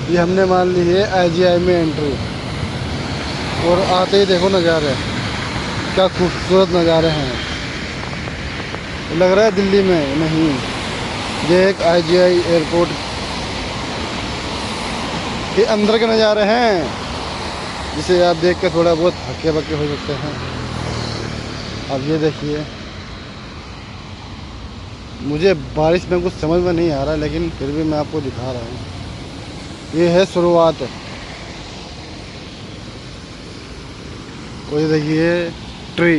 ये हमने मान ली है IGI में एंट्री। और आते ही देखो नज़ारे, क्या खूबसूरत नज़ारे हैं। लग रहा है दिल्ली में नहीं, ये एक IGI एयरपोर्ट के अंदर के नज़ारे हैं, जिसे आप देख के थोड़ा बहुत हक्के बक्के हो सकते हैं। अब ये देखिए, मुझे बारिश में कुछ समझ में नहीं आ रहा, लेकिन फिर भी मैं आपको दिखा रहा हूँ। ये है शुरुआत। और ये देखिए ट्री,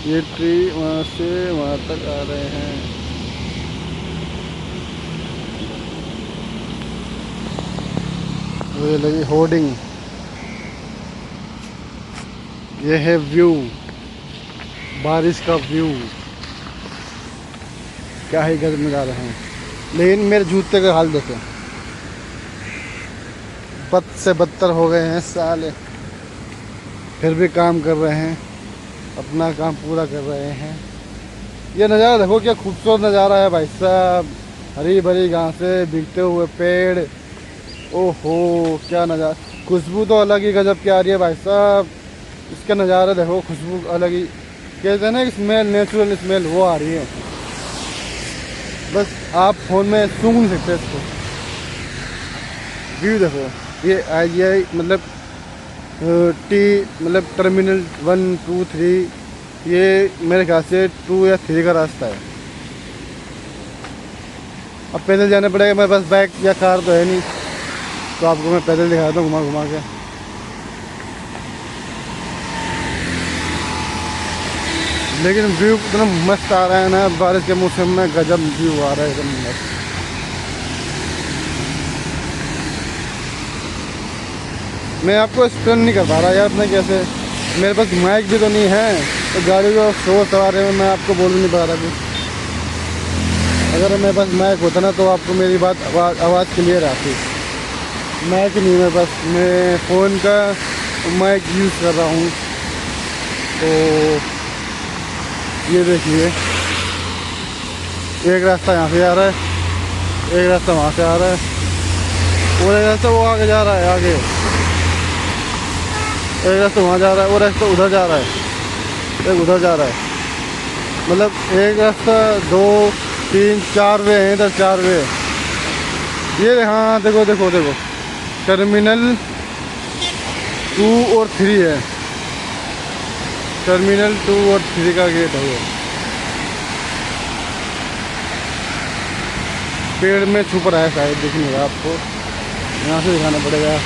ये ट्री वहाँ से वहाँ तक आ रहे हैं। ये लगी होर्डिंग, ये है व्यू, बारिश का व्यू। क्या ही गजब में जा रहे हैं। लेकिन मेरे जूते का हाल देखें, बद से बदतर हो गए हैं साले। फिर भी काम कर रहे हैं, अपना काम पूरा कर रहे हैं। ये नज़ारा देखो, क्या खूबसूरत नज़ारा है भाई साहब। हरी भरी घासें, भीगते हुए पेड़, ओहो क्या नज़ारा। खुशबू तो अलग ही गजब की आ रही है भाई साहब। इसका नज़ारा देखो, खुशबू अलग ही, कहते हैं ना स्मेल, नेचुरल स्मेल, वो आ रही है। बस आप फ़ोन में सूंघ नहीं सकते इसको। व्यू देखो, ये IGI मतलब टी मतलब टर्मिनल 1 2 3, ये मेरे ख्याल से 2 या 3 का रास्ता है। अब पैदल जाना पड़ेगा, मेरे पास बाइक या कार तो है नहीं, तो आपको मैं पैदल दिखाता हूँ घुमा घुमा के। लेकिन व्यू इतना मस्त आ रहा है ना, बारिश के मौसम में गजब व्यू आ रहा है, एकदम मस्त। मैं आपको एक्सप्लेन नहीं कर पा रहा यार, मैं कैसे, मेरे पास माइक भी तो नहीं है, तो गाड़ी को शोर सवारे में मैं आपको बोल नहीं पा रहा कुछ। अगर मेरे पास माइक होता ना, तो आपको मेरी बात आवाज़ क्लियर आती। माइक नहीं मेरे पास, मैं फ़ोन का माइक यूज़ कर रहा हूँ। तो ये देखिए, एक रास्ता यहाँ से आ रहा है, एक रास्ता वहाँ से आ रहा है, और एक रास्ता वो आगे जा रहा है आगे, एक रास्ता वहाँ जा रहा है, और रास्ता उधर जा रहा है, एक उधर जा रहा है। मतलब एक रास्ता, 2 3 4 वे हैं इधर, 4 वे। ये हाँ देखो देखो देखो, टर्मिनल 2 और 3 है, टर्मिनल 2 और 3 का गेट है ये। पेड़ में छुप रहा है शायद, दिख नहीं रहा आपको, यहाँ से दिखाना पड़ेगा।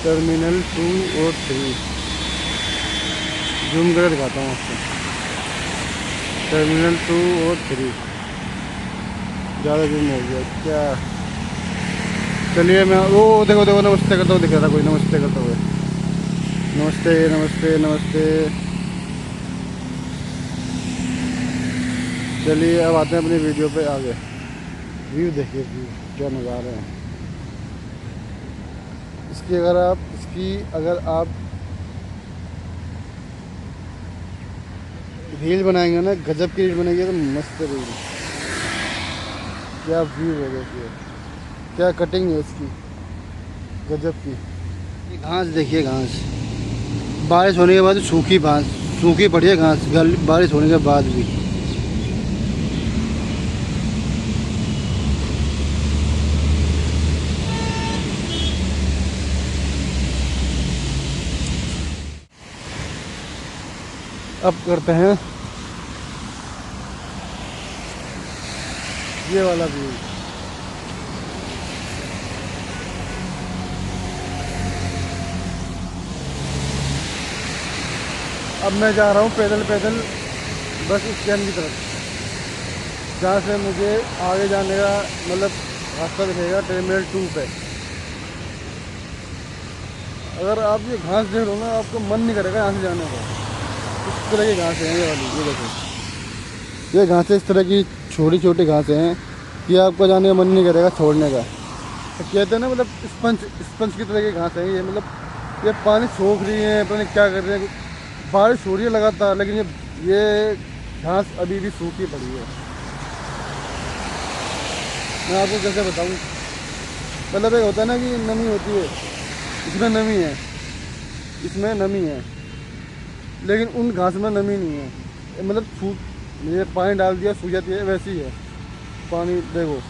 टर्मिनल 2 और 3, जूम करके दिखाता हूँ आपको। टर्मिनल 2 और 3, ज़्यादा जूम हो गया क्या। चलिए मैं वो देखो देखो, नमस्ते करता हुआ दिख रहा था कोई, नमस्ते करता हुए। नमस्ते नमस्ते नमस्ते। चलिए अब आते हैं अपनी वीडियो पे आगे। व्यू देखिए, व्यू क्या नज़ारे हैं इसकी। अगर आप रील बनाएंगे ना, गजब की रील बनाएंगे तो मस्त रील। क्या व्यू है देखिए, क्या कटिंग है इसकी, गजब की। ये घास देखिए, घास बारिश होने के बाद सूखी घास, सूखी पड़ी है घास बारिश होने के बाद भी। अब करते हैं ये वाला व्यू। अब मैं जा रहा हूँ पैदल पैदल बस स्टैंड की तरफ, जहाँ से मुझे आगे जाने का मतलब रास्ता दिखेगा टर्मिनल 2 पे। अगर आप ये घास देख लो ना, आपको मन नहीं करेगा यहाँ से जाने का। इस तरह की घासें हैं ये वाली, ये देखो, ये घासें इस तरह की छोटी छोटी घासें हैं कि आपको जाने का मन नहीं करेगा, छोड़ने का। तो कहते हैं ना, मतलब स्पंज स्पंज की तरह की घास है ये। मतलब ये पानी सोख रही है, पता नहीं क्या कर रही है। बारिश हो रही है लगातार, लेकिन ये ये घास अभी भी सूखी पड़ी है। मैं आपको कैसे बताऊँ, मतलब एक होता है ना कि नमी होती है, इसमें नमी है, इसमें नमी है, लेकिन उन घास में नमी नहीं है। मतलब सूख, ये पानी डाल दिया सूख जाती है, वैसी है पानी। देखो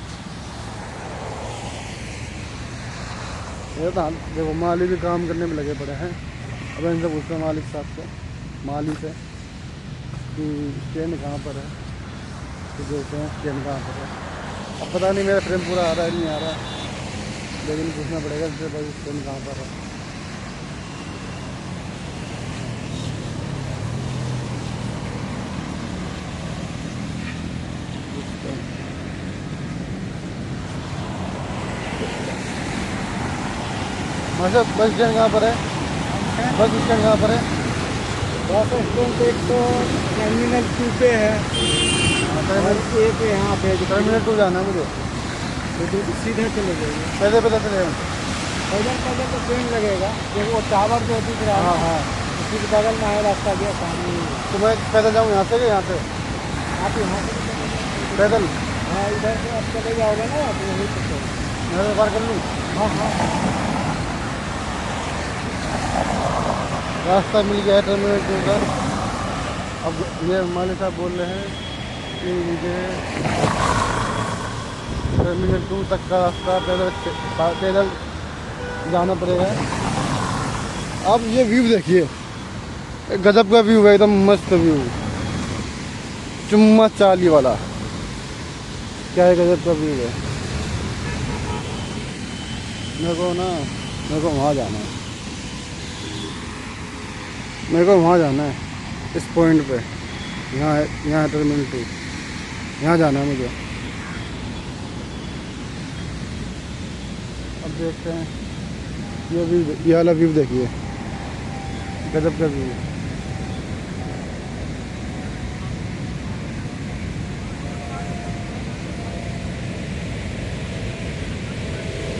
ये तो देखो माली भी काम करने में लगे पड़े हैं। अब इनसे पूछते हैं मालिक साहब से, माली से, कि स्टैंड कहाँ पर है, तो देखते हैं स्टैंड कहाँ पर है। अब पता नहीं मेरा फ्रेम पूरा आ रहा है नहीं आ रहा, लेकिन पूछना पड़ेगा इससे भाई स्टैंड कहाँ पर है। अच्छा बस स्टैंड कहाँ पर है, बस स्टैंड कहाँ पर है? बस स्टैंड एक तो टर्मिनल 2 पे है और एक यहाँ पे टर्मिनल 2 जाना है मुझे, तो सीधे चले जाइए। पैदल पैदल चले हम। पैदल पैदल तो ट्रेन लगेगा, देखो वो टावर जो दिख रहा हाँ है हाँ, उसी के बगल में है रास्ता गया सामने। तो मैं पैदल जाऊँ यहाँ से कि यहाँ से? आप यहाँ से भी चले जाइए। पैदल हाँ इधर से आप चले जाओगे ना तो वहीं से चलो। यहाँ से पार कर लूँ? हाँ हाँ रास्ता मिल गया है टर्मिनल 2 का। अब ये मालिक साहब बोल रहे हैं कि मुझे टर्मिनल 2 तक का रास्ता पैदल जाना पड़ेगा। अब ये व्यू देखिए, गजब का व्यू है, एकदम मस्त व्यू, चुम्मा चाली वाला। क्या है, गजब का व्यू है। मेरे को वहाँ जाना है, मेरे को वहाँ जाना है, इस पॉइंट पे। यहाँ टर्मिनल 2, यहाँ जाना है मुझे। अब देखते हैं, ये व्यू, ये वाला व्यू देखिए, गजब का व्यू।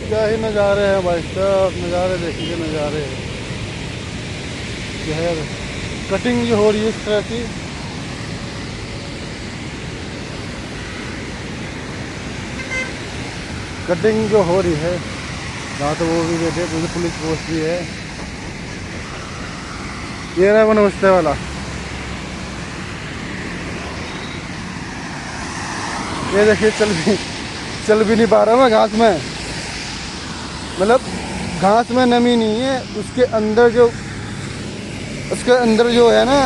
क्या ही नज़ारे हैं भाई साहब, नज़ारे देखिए, नज़ारे। जो है कटिंग जो हो रही है इस तरह की, कटिंग जो हो रही है, जहाँ तो वो भी बैठे, पुलिस पोस्ट भी है। ये रहा वो नमस्ते वाला, ये देखिए चल भी नहीं पा रहा मैं घास में। मतलब घास में नमी नहीं है, उसके अंदर जो है ना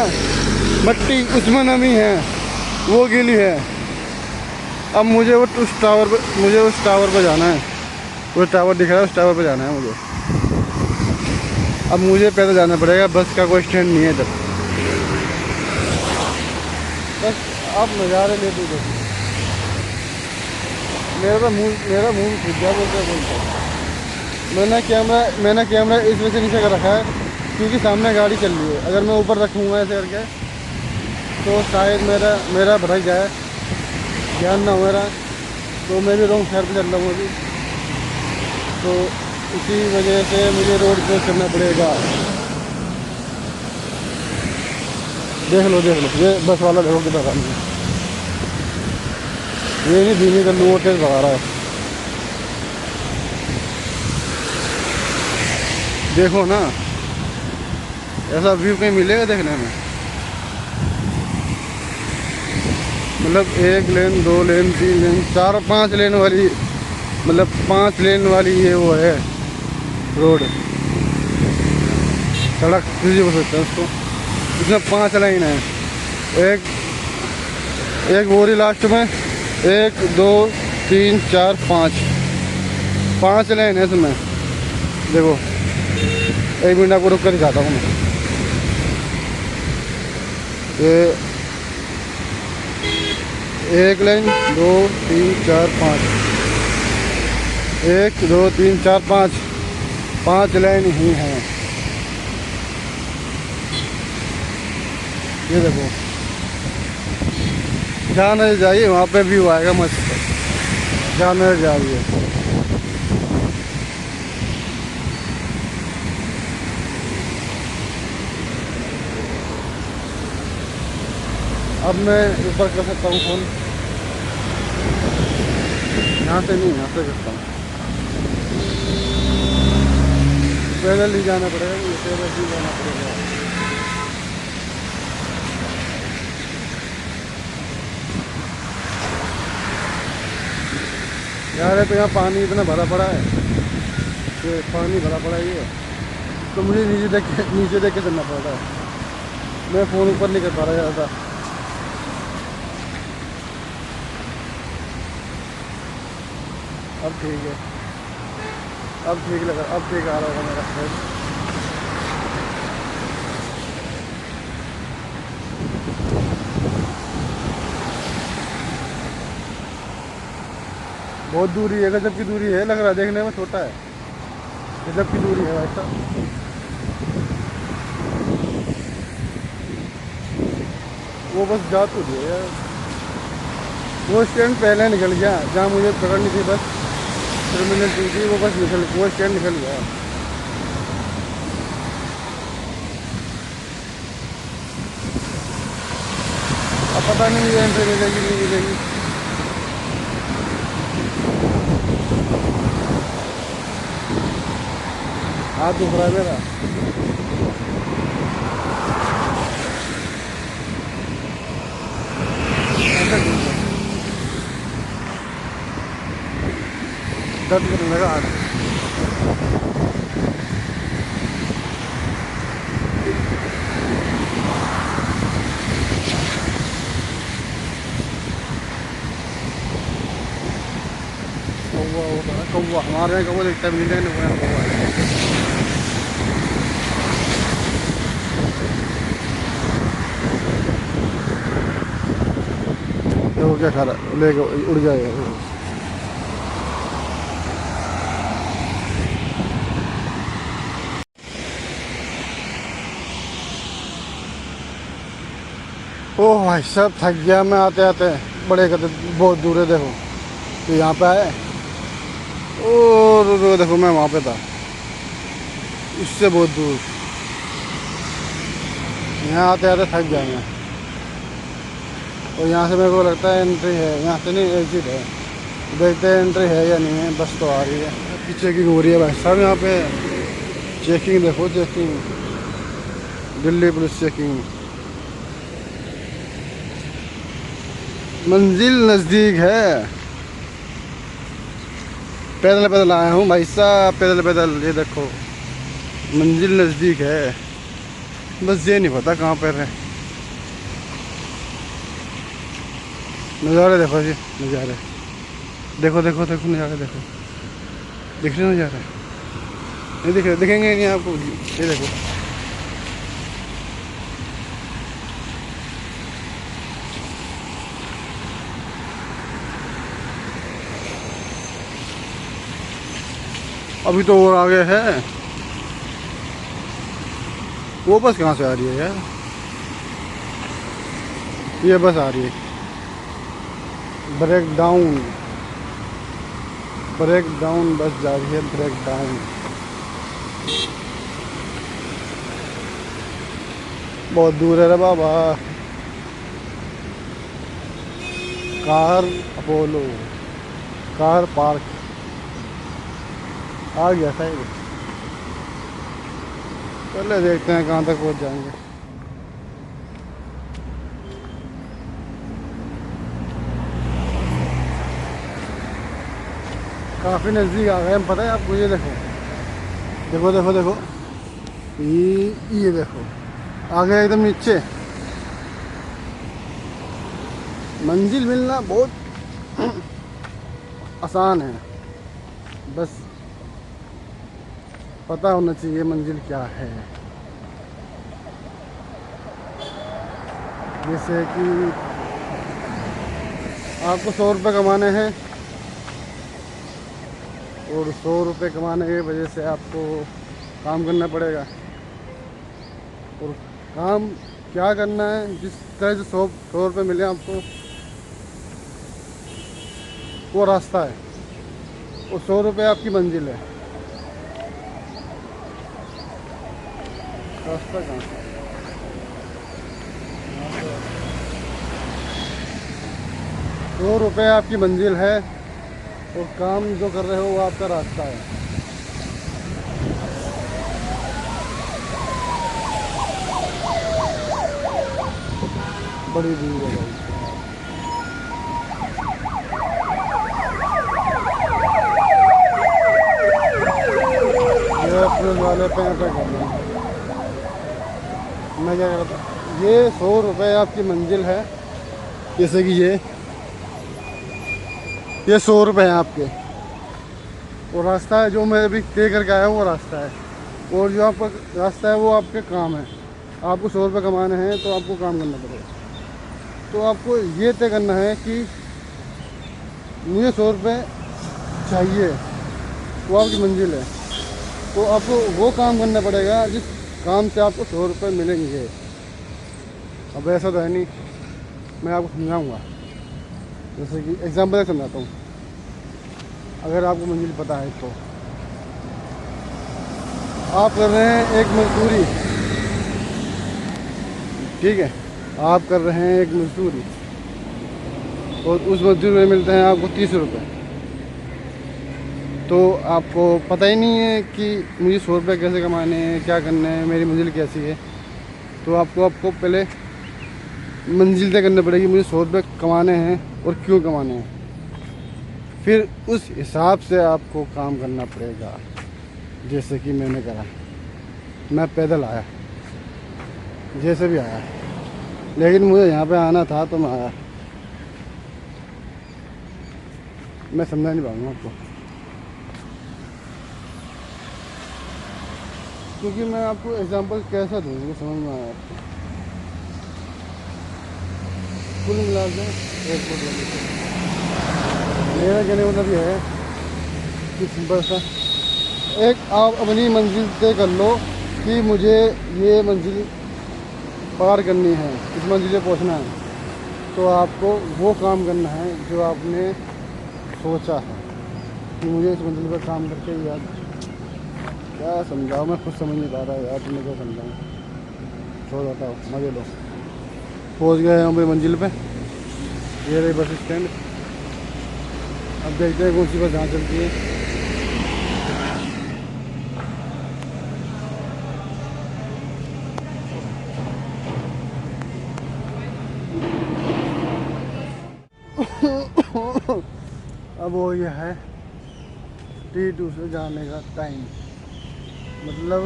मट्टी, उसमें नमी है, वो गीली है। अब मुझे उस टावर पर जाना है, वो टावर दिख रहा है, उस टावर पर जाना है मुझे। अब मुझे पैदल जाना पड़ेगा, बस का कोई स्टैंड नहीं है इधर। बस आप नज़ारे लेते देखो। मेरा मुंह खुद जा बोलता। मैंने कैमरा इस वजह से नीचे कर रखा है क्योंकि सामने गाड़ी चल रही है। अगर मैं ऊपर रखूँगा ऐसे करके तो शायद मेरा भटक जाए, ध्यान ना हो मेरा, तो मैं भी रॉन्ग साइड पे चल रहा हूँ अभी। तो इसी वजह से मुझे रोड क्रॉस करना पड़ेगा। देख लो ये बस वाला देखो कितना काम है। ये नहीं धीमी कर लूँ, वो तेज भगा रहा है। देखो ना, ऐसा व्यू कहीं मिलेगा देखने में? मतलब 1 लेन 2 लेन 3 लेन 4 5 लेन वाली, मतलब 5 लेन वाली ये वो है रोड, सड़क तुझे बोल सकते हैं उसको। इसमें 5 लाइन है, एक बोरी लास्ट में, 1 2 3 4 5 लाइन है इसमें। देखो 1 मिनट आपको रुक कर दिखाता हूँ मैं। ये 1 लाइन 2 3 4 5, 1 2 3 4 5 लाइन ही है। ये देखो, जहाँ नजर जाइए वहाँ पे व्यू आएगा मस्त, जहाँ नजर जा रही है। अब मैं ऊपर कर सकता हूँ फ़ोन, यहाँ से नहीं, यहाँ से करता हूँ। पैदल ही जाना पड़ेगा, मुझे पैदल ही जाना पड़ेगा। यार तो यहाँ पानी इतना भरा पड़ा है कि पानी भरा पड़ा ही है, तो मुझे नीचे देख के चलना पड़ रहा है। मैं फ़ोन ऊपर नहीं कर पा रहा ज़्यादा। अब ठीक है, अब ठीक लगा, अब ठीक आ रहा होगा मेरा फोन। बहुत दूरी है, गजब की दूरी है, लग रहा है देखने में छोटा है, गजब की दूरी है भाई साहब। वो बस जा तो दिया यार, वो स्टैंड पहले निकल गया जहाँ मुझे पकड़नी थी बस, टर्मिनल 2 थी, वो बस वो स्टैंड निकल गया। अब पता नहीं मुझे एंट्री मिलेगी नहीं मिलेगी। हाथ दुख रहा है मेरा। दर्द करने लगा हाथ। कौवा होता है, कौवा हमारे यहाँ कौवा देखता है, मिल जाएगा कौवा है। देखो क्या खा रहा है, लेके उड़ जाएगा। ओह भाई साहब थक गया मैं आते आते। बड़े कहते बहुत दूर है, देखो तो यहाँ पे आए और देखो मैं वहाँ पे था, इससे बहुत दूर। यहाँ आते आते थक गया मैं। और यहाँ से मेरे को लगता है एंट्री है, यहाँ से नहीं एग्जिट है, देखते हैं एंट्री है या नहीं है। बस तो आ रही है, की चेकिंग हो रही है भाई साहब यहाँ पे। चेकिंग देखो, चेकिंग, दिल्ली पुलिस चेकिंग। मंजिल नज़दीक है। पैदल पैदल आया हूँ भाई साहब, पैदल पैदल। ये देखो मंजिल नज़दीक है, बस ये नहीं पता कहाँ पर है। नज़ारे देखो जी, नज़ारे देखो देखो देखो, नज़ारे देखो, दिख रहे नज़ारे नहीं दिख रहे, दिखेंगे नहीं आपको। ये देखो अभी तो और आगे है। वो बस कहाँ से आ रही है यार, ये बस आ रही है। ब्रेक डाउन, ब्रेक डाउन बस जा रही है, ब्रेक डाउन। बहुत दूर है रे बाबा। कार अपोलो, कार पार्क आ गया शायद। चले देखते हैं कहाँ तक पहुँच जाएंगे। काफ़ी नज़दीक आ गए हम, पता है आपको। ये देखो देखो देखो देखो, ये देखो आ गया एकदम नीचे। मंजिल मिलना बहुत आसान है, बस पता होना चाहिए मंजिल क्या है। जैसे कि आपको 100 रुपये कमाने हैं, और 100 रुपये कमाने की वजह से आपको काम करना पड़ेगा। और काम क्या करना है, जिस तरह से 100 रुपये मिले आपको, वो रास्ता है। और 100 रुपये आपकी मंजिल है। रास्ता कहाँ से? 100 रुपये आपकी मंजिल है और काम जो कर रहे हो वो आपका रास्ता है। बड़ी भीड़ है भाई। ये अपने वाले पे कर रहे हैं। मैं क्या करता हूँ, ये 100 रुपये आपकी मंजिल है। जैसे कि ये 100 रुपये हैं आपके, वो रास्ता है जो मैं अभी तय करके आया हूँ, वो रास्ता है। और जो आपका रास्ता है वो आपके काम है। आपको 100 रुपये कमाने हैं तो आपको काम करना पड़ेगा। तो आपको ये तय करना है कि मुझे 100 रुपये चाहिए, वो आपकी मंजिल है। तो आपको वो काम करना पड़ेगा जिस काम से आपको 100 रुपये मिलेंगे। अब ऐसा तो है नहीं, मैं आपको समझाऊँगा। जैसे कि एग्जांपल समझाता हूँ। अगर आपको मंजिल पता है तो आप कर रहे हैं एक मजदूरी, ठीक है, आप कर रहे हैं एक मजदूरी और उस मजदूरी में मिलते हैं आपको 30 रुपये। तो आपको पता ही नहीं है कि मुझे 100 रुपये कैसे कमाने हैं, क्या करना है, मेरी मंजिल कैसी है। तो आपको पहले मंजिल तय करनी पड़ेगी, मुझे 100 रुपये कमाने हैं और क्यों कमाने हैं। फिर उस हिसाब से आपको काम करना पड़ेगा। जैसे कि मैंने करा, मैं पैदल आया, जैसे भी आया, लेकिन मुझे यहाँ पे आना था तो मैं आया। मैं समझा नहीं पाऊँगा आपको, क्योंकि मैं आपको एग्जांपल कैसा दूँ ये समझ में आया आपको। कुल मिला के मेरा कहने का मतलब ये है कि सिंपल सा एक आप अपनी मंजिल तय कर लो कि मुझे ये मंजिल पार करनी है, इस मंजिल पे पहुंचना है। तो आपको वो काम करना है जो आपने सोचा है कि मुझे इस मंजिल पर काम करके यार क्या समझाओ, मैं खुद समझ नहीं पा रहा यार, तुम्हें क्या समझाऊँ। छोड़ बताओ, मजे लो। पहुंच गए हम अपनी मंजिल पे, ये रही बस स्टैंड। अब देखते हैं कौन सी बस जहाँ चलती है। अब वो ये है T2 से जाने का टाइम। मतलब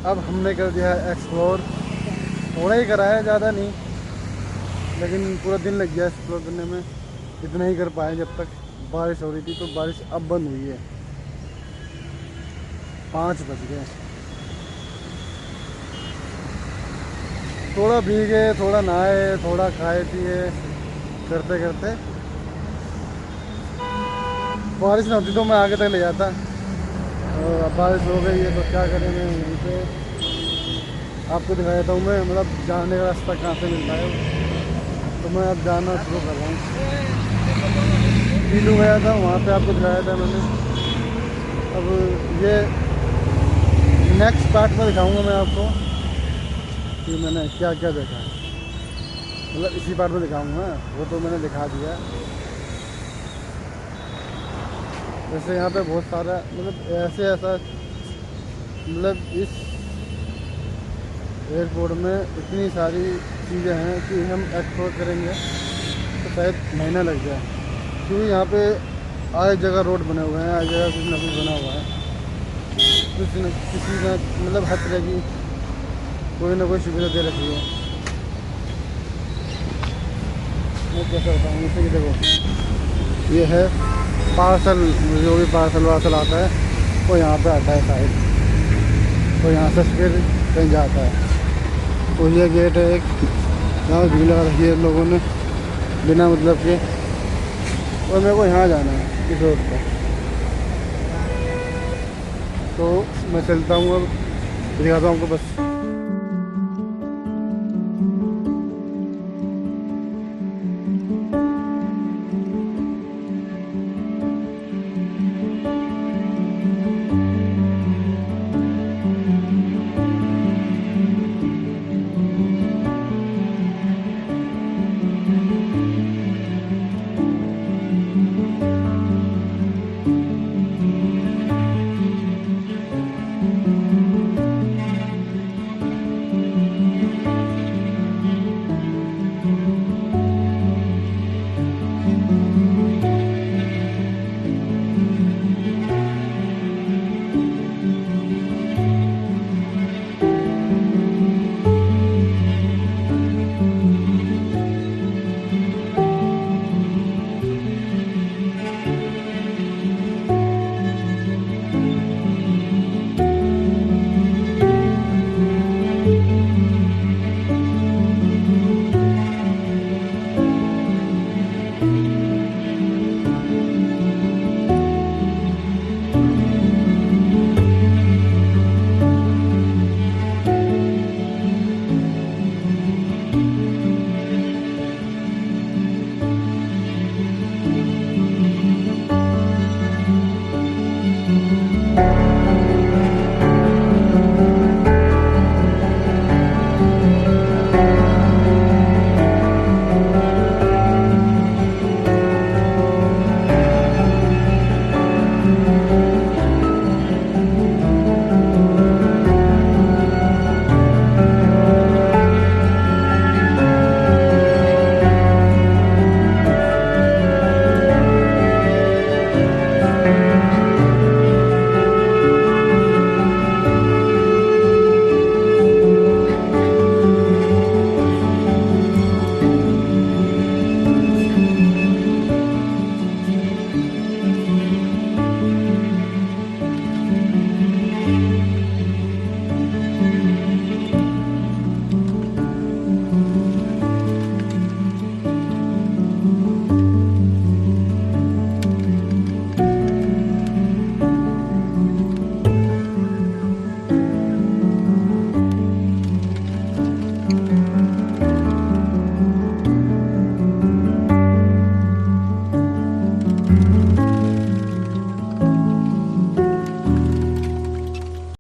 अब हमने कर दिया है एक्सप्लोर, थोड़ा ही करा है, ज़्यादा नहीं, लेकिन पूरा दिन लग गया एक्सप्लोर करने में। इतना ही कर पाए जब तक बारिश हो रही थी। तो बारिश अब बंद हुई है, 5 बज गए। थोड़ा भीगे, थोड़ा नहाए, थोड़ा खाए पिए करते करते, बारिश ना होती तो मैं आगे तक ले जाता। और अब बारिश हो गई है तो क्या करें, मैं यहीं पे आपको दिखा देता हूँ। मैं मतलब जाने का रास्ता कहाँ से मिलता है, तो मैं अब जाना शुरू कर रहा हूँ। टीलू गया था, वहाँ पे आपको दिखाया था मैंने। अब ये नेक्स्ट पार्ट में दिखाऊँगा मैं आपको कि मैंने क्या क्या देखा है। मतलब इसी पार्ट में दिखाऊँगा, वो तो मैंने दिखा दिया। जैसे यहाँ पे बहुत सारा मतलब ऐसा मतलब इस एयरपोर्ट में इतनी सारी चीज़ें हैं कि हम एक्सप्लोर करेंगे तो शायद महीना लग जाए। क्योंकि यहाँ पे आए जगह रोड बने हुए हैं, आए जगह कुछ ना कुछ बना हुआ है। किसी का मतलब हर तरह की कोई ना कोई सुविधा दे रखी है। मैं कैसा बताऊँ, जैसे कि देखो ये है पार्सल, जो भी पार्सल वार्सल आता है वो यहाँ पे आता है शायद, तो यहाँ से फिर कहीं जाता है। तो ये गेट है एक, यहाँ भीड़ लगा रखी है लोगों ने बिना मतलब के। और मेरे को यहाँ जाना है इस रोड पर, तो मैं चलता हूँ। अब दिखाता हूँ आपको बस।